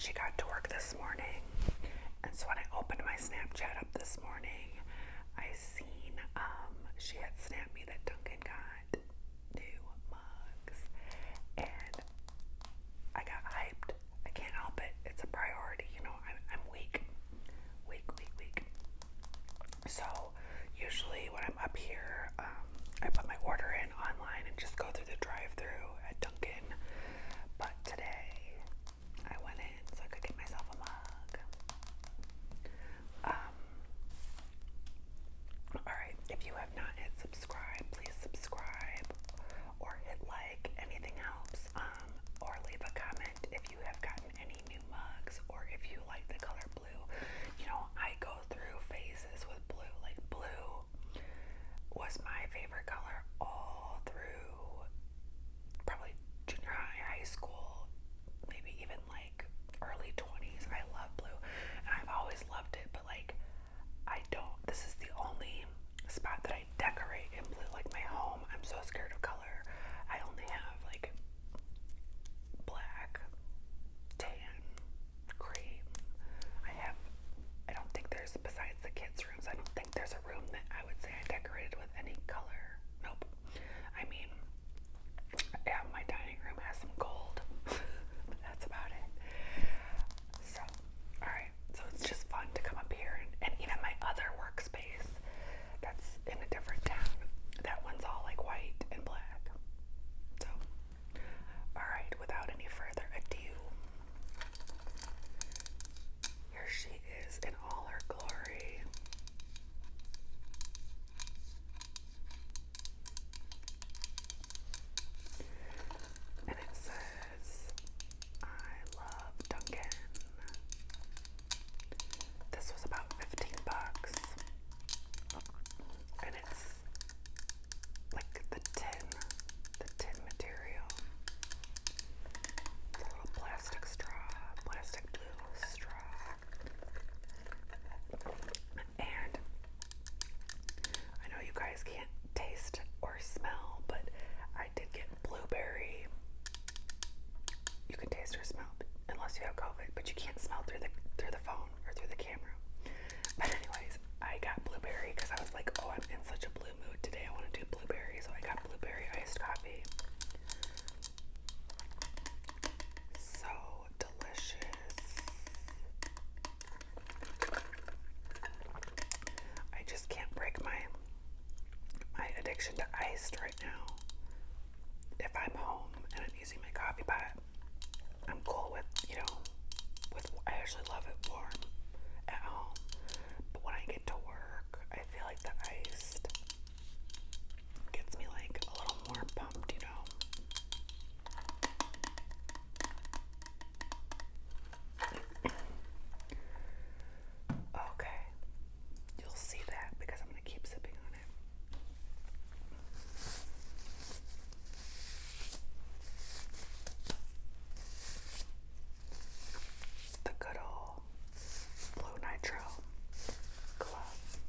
she got to work this morning, and so when I opened my Snapchat up this morning, I seen she had snapped me that Dunkin got new mugs, and I got hyped. I can't help it. It's a priority, you know. I'm weak. So usually when I'm up here, I put my order in online and just go through the drive-thru at Dunkin. But today I went in so I could get myself a mug. Alright, if you have not hit subscribe, please subscribe or hit like. Anything helps. Or leave a comment if you have gotten any new mugs or if you like the color blue. You know, I go through phases with blue. Like blue was my favorite color all through probably junior high, high school, maybe even like early 20s. I love blue and I've always loved it, but like this is the only spot that I decorate in blue. Like my home, I'm so scared of color. I only have like black, tan, cream. I don't think there's, besides the kids' rooms, I don't think there's a room that I would say I decorated with any color. Nope. I mean, yeah, my dining room has some gold, but that's about it. So, alright, so it's just fun to come up here, and even my other workspace that's in a different town, that one's all like white and black. So, alright, without any further ado, here she is in all her glory. And it says, I love Dunkin'. This was about $15. And it's like the tin material. It's a little plastic straw, plastic blue straw. And I know you guys can't taste or smell, but I did get blueberry. You can taste or smell unless you have COVID, but you can't smell through the phone or through the camera. But anyways, I got blueberry because I was like, oh, I'm in such a blue mood today. I want to do blueberry, so I got blueberry iced coffee. So delicious. I just can't break my addiction to iced right now. If I'm home and I'm using my coffee pot, I'm cool with, I actually love it warm at home. But when I get to work, I feel like the iced gets me like a little more pumped, Okay, you'll see that because I'm going to keep sipping on it. The good old Blue Nitro glove.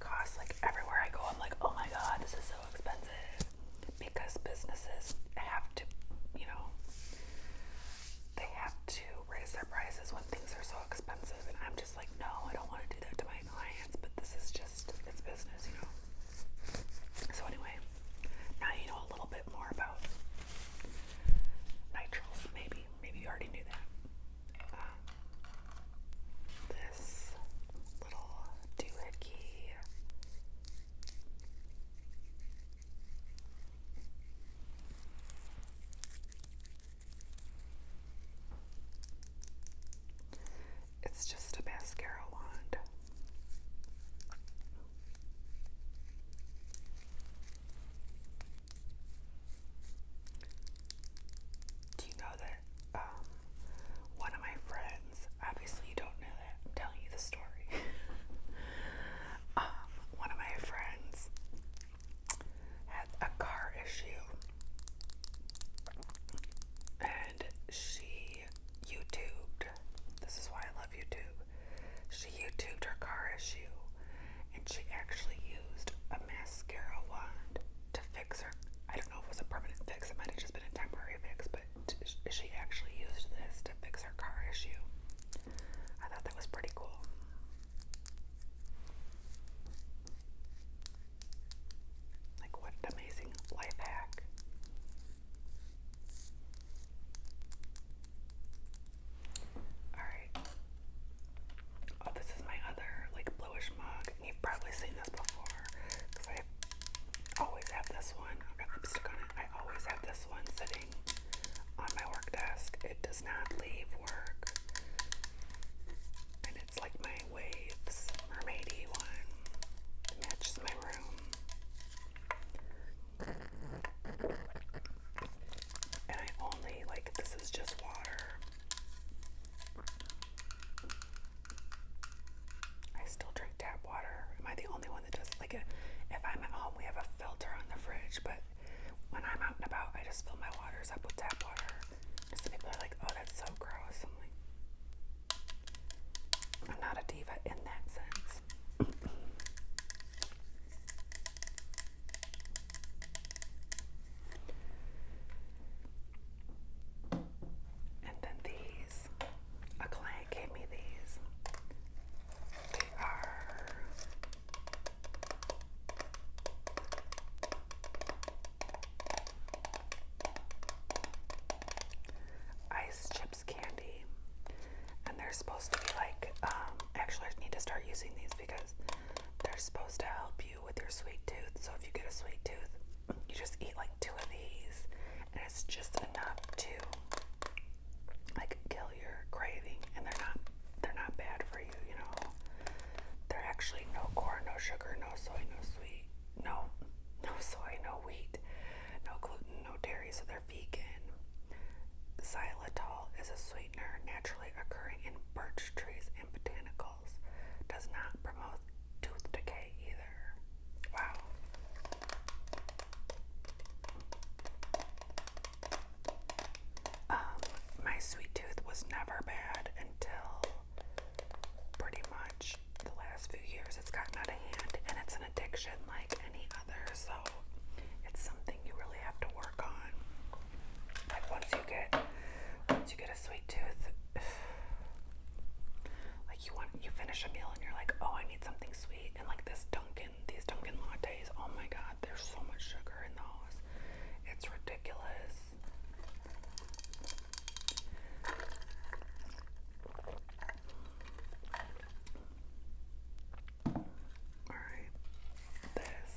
costs, like everywhere I go, I'm like, oh my god, this is so expensive. Because businesses have to, you know, they have to raise their prices when things are so expensive. And I'm just like, no, I don't want to do that to my clients, but this is just, it's business, you know. So anyway, now you know a little bit more about nitriles. Maybe you already knew that. This little doohickey. It's just a mascara wand. Do you know that one of my friends, obviously you don't know that, I'm telling you the story. One of my friends had a car issue and she YouTubed. This is why I love YouTube. She YouTubed her car issue and she actually used a mascara wand to fix her. I don't know if it was a permanent fix, it might have just been a temporary fix, but she actually used this to fix her car issue. I thought that was pretty cool. Like, what an amazing life hack. Alright. Oh, this is my other, like, bluish mug. And you've probably seen this before. Because I always have this one. I've got lipstick on it. I always have this one sitting on my work desk. It does not leave work. And it's like my waves, mermaidy one. It matches my room. And I only, like, this is just water. I still drink tap water. Am I the only one that does, like, if I'm at home, we have a filter on the fridge, but when I'm out and about, I just fill my waters up with tap water. And some people are like, oh, that's so gross. I'm like, I'm not a diva in that sense. And then these, a client gave me these. They are ice chips candy, and they're supposed to be like, actually I need to start using these because they're supposed to help you with your sweet tooth. So if you get a sweet tooth, you just eat like 2 of these and it's just enough to like kill your craving. And they're not bad for you, you know. They're actually no corn, no sugar, no soy, no sweet, no soy, no wheat, no gluten, no dairy, so they're vegan. Xylitol is a sweetener naturally occurring in birch trees and botanicals. Does not promote tooth decay either. Wow. My sweet tooth was never bad until pretty much the last few years. It's gotten out of hand and it's an addiction like any other, so it's something you really have to work on. Like once you get a sweet tooth, like you finish a meal and you're like, oh, I need something sweet. And like these Dunkin lattes, oh my god, there's so much sugar in those. It's ridiculous. Alright, this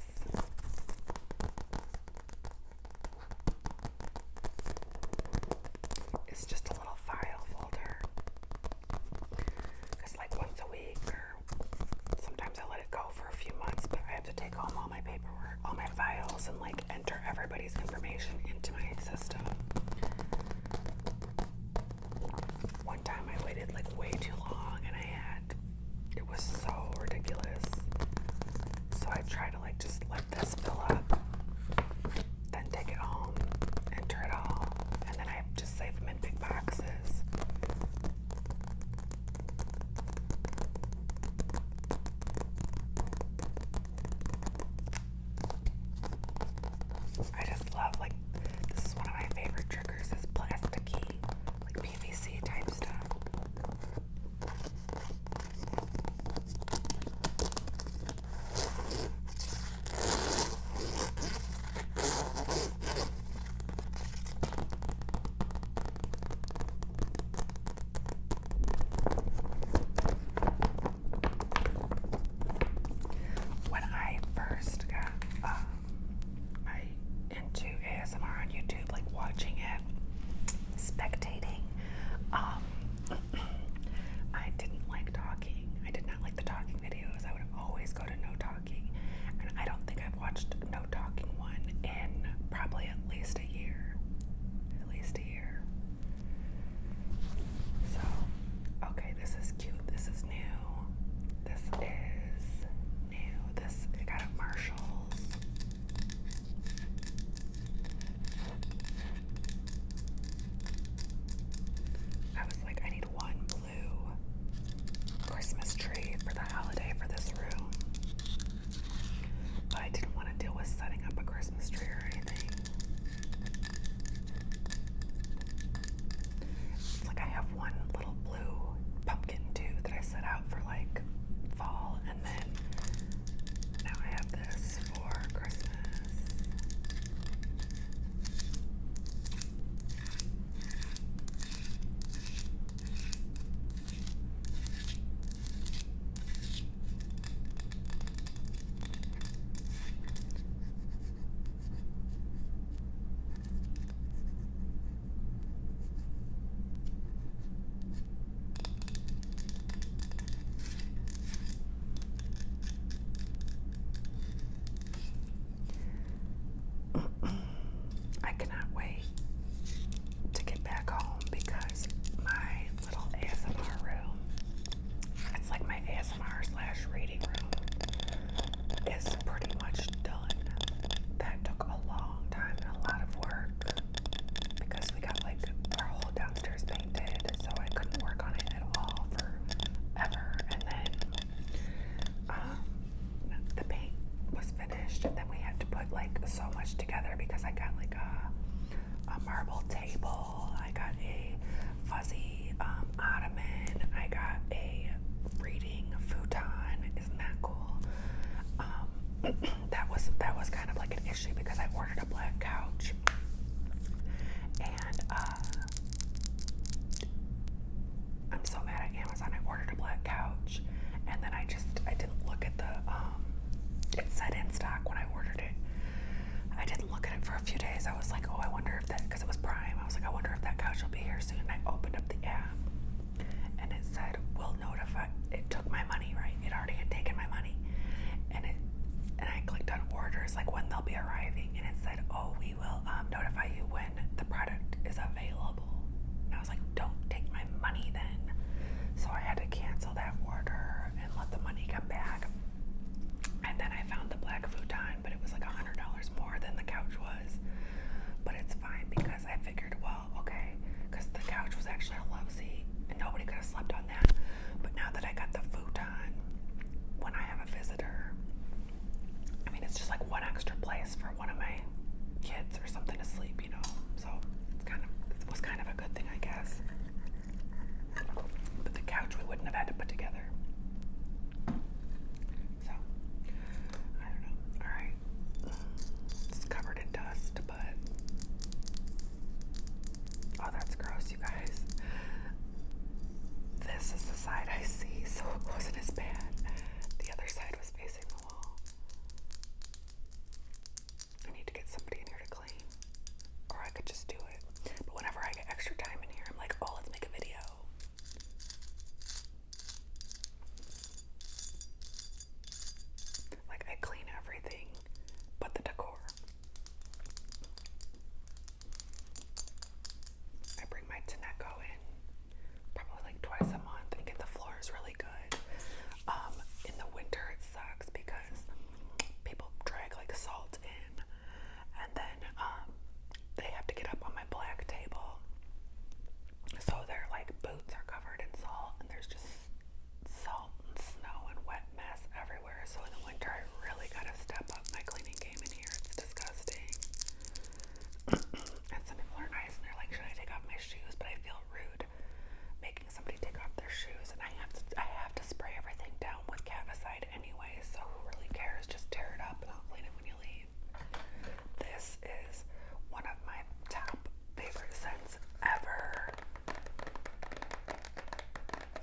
is just a little file folder. It's like once a week, or sometimes I let it go for a few months, but I have to take home all my paperwork, all my files, and like enter everybody's information into my system. One time I waited like way too long and it was so ridiculous. So I try to like just let this fill up, then take it home, enter it all, and then I just save them in big boxes. so much together because I got like a marble table, I got a fuzzy ottoman, I got a reading futon. Isn't that cool? That was kind of like an issue because I ordered a black couch, and I'm so mad at Amazon. I ordered a black couch, and then I didn't look at the it said in stock when I ordered it. I didn't look at it for a few days. I was like, oh, I wonder if that, because it was Prime, I was like, I wonder if that couch will be here soon. And I opened up the app, and it said, we'll notify. It took my money, right? It already had taken my money, and I clicked on orders, like when they'll be arriving, and it said, oh, we will notify you when the product is available. And I was like, don't take my money then. So I had to cancel that order and let the money come back. And then I found the black futon, but it was like $100 more than the couch was. But it's fine because I figured, well, okay, because the couch was actually a love seat and nobody could have slept on that. But now that I got the futon, when I have a visitor, I mean, it's just like one extra place for one of my kids or something to sleep, you know. So it was kind of a good thing, I guess. But the couch we wouldn't have had to put together. So, I don't know. Alright. It's covered in dust, but oh, that's gross, you guys. This is the side I see, so it wasn't as bad. The other side was facing the wall. I need to get somebody in here to clean. Or I could just do it. But whenever I get extra time in here, I'm like, oh, let's make a video. Like, I clean everything but the decor. I bring my Teneco in probably like twice a month and get the floors really good. In the winter it sucks because people drag like salt in, and then they have to get up on my black table, so their like boots are covered in salt, and there's just salt and snow and wet mess everywhere. So in the winter I really gotta step up my cleaning game in here. It's disgusting. And some people are nice and they're like, should I take off my shoes? But I feel rude making somebody take off their shoes, and I have to spray everything down with Caviside anyway, so who really cares? Just tear it up and I'll clean it when you leave. This is one of my top favorite scents ever.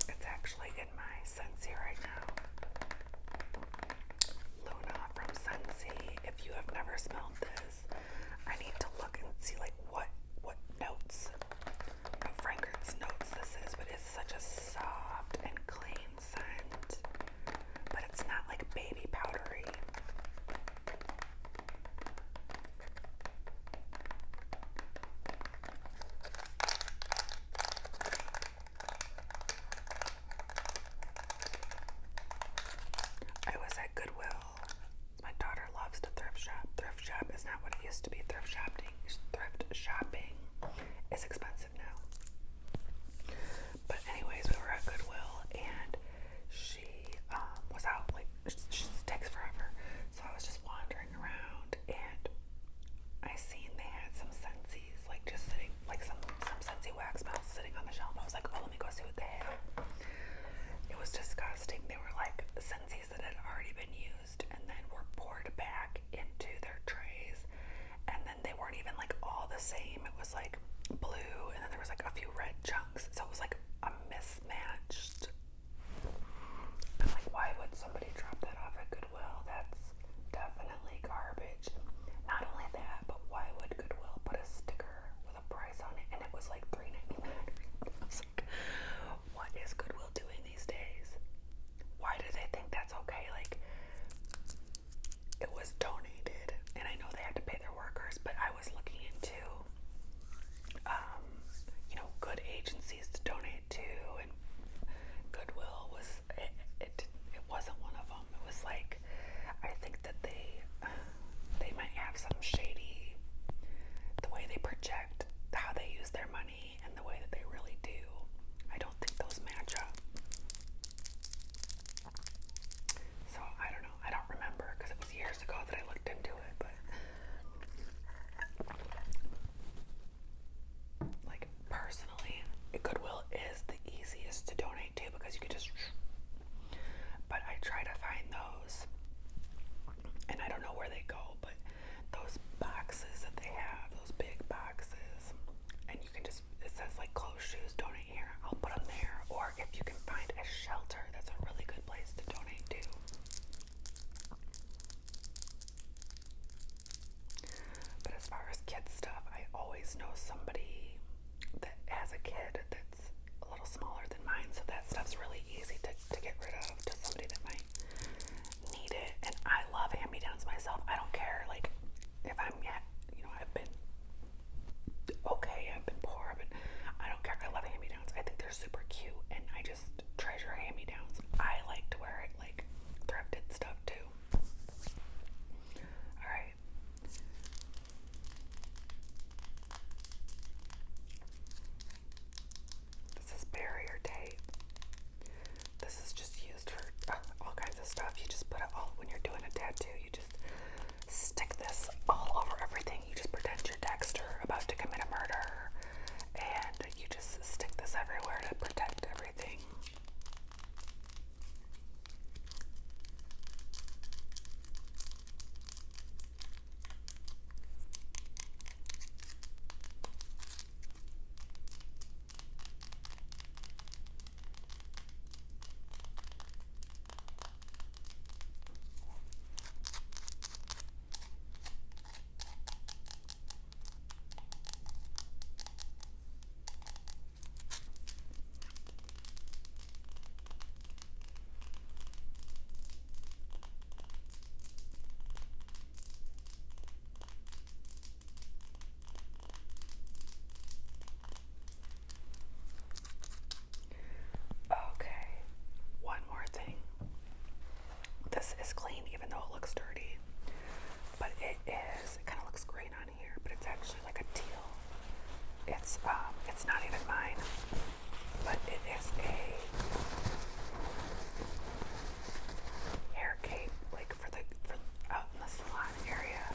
It's actually in my Scentsy right now. Luna from Scentsy. If you have never smelled this, I need to look and see like what notes, what fragrance notes this is, but it's such a soft and clean scent, but it's not like baby powdery. I was at Goodwill. My daughter loves to thrift shop. Thrift shop is not what it used to be. Thrift shopping is expensive now. But anyways, we were at Goodwill, and she was out, like, she takes forever. So I was just wandering around, and I seen they had some Scentsies, like just sitting, like some Scentsy wax melts sitting on the shelf. I was like, oh, let me go see what they had. It was disgusting. They were like Scentsies that had already been used and then were poured back into their trays, and then they weren't even like all the same. It was like blue, and then there was like a few red chunks, so it was like a mismatched. I'm like, why would somebody drop that off at Goodwill? That's definitely garbage. Not only that, but why would Goodwill put a sticker with a price on it? And it was like $3.99. I was like, what is Goodwill doing these days? Why do they think that's okay? Like, it was donated, and I know they had to pay their workers, but I was looking into good agencies to donate to, and Goodwill was it wasn't one of them. It was like, I think that they might have some shady, the way they project how they use their money and the way that they really do. I don't think those match up. So I don't know. I don't remember because it was years ago that I looked into it, but just know somebody that has a kid that's a little smaller than mine, so that stuff's really easy to get rid of to somebody that might need it. And I love hand-me-downs myself. I don't care, like, if I'm, you know, I've been okay, I've been poor, but I don't care. I love hand-me-downs. I think they're super cute, and I just treasure hand-me-downs. I like to wear it like thrifted stuff too. All right. This is barrier tape. This is just used for all kinds of stuff. You just put it all, when you're doing a tattoo, you just stick this all over everything. You just pretend you're Dexter about to commit a murder, and you just stick this everywhere to protect everything. Okay, one more thing. This is clean even though it looks dirty, but it kind of looks green on here, but it's actually like a teal. It's not even mine, but it is a hair cape, like for out in the salon area.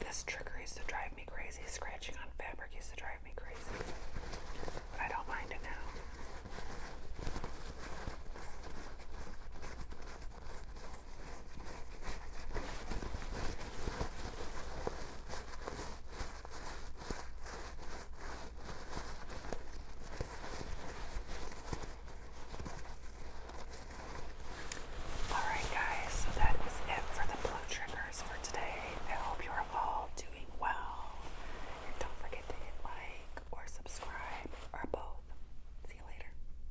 This trigger